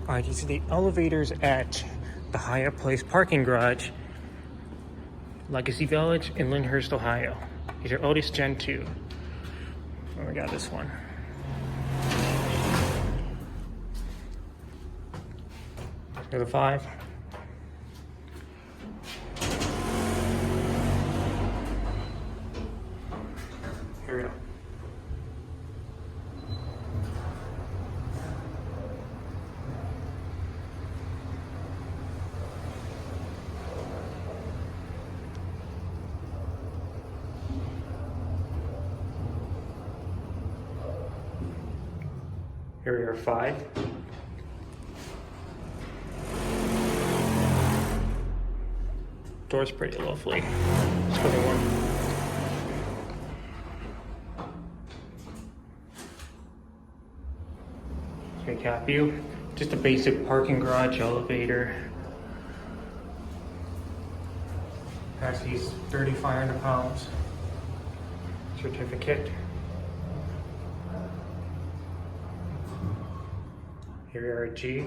Alright, these are the elevators at the Hyatt Place parking garage, Legacy Village in Lyndhurst, Ohio. These are Otis Gen2. Oh, we got this one. Here's the 5. Here we go. Here we are 5. Door's pretty lovely. Let's go to 1. Let's recap you. Just a basic parking garage elevator. Capacity's 3,500 pounds. Certificate. Here we are at G.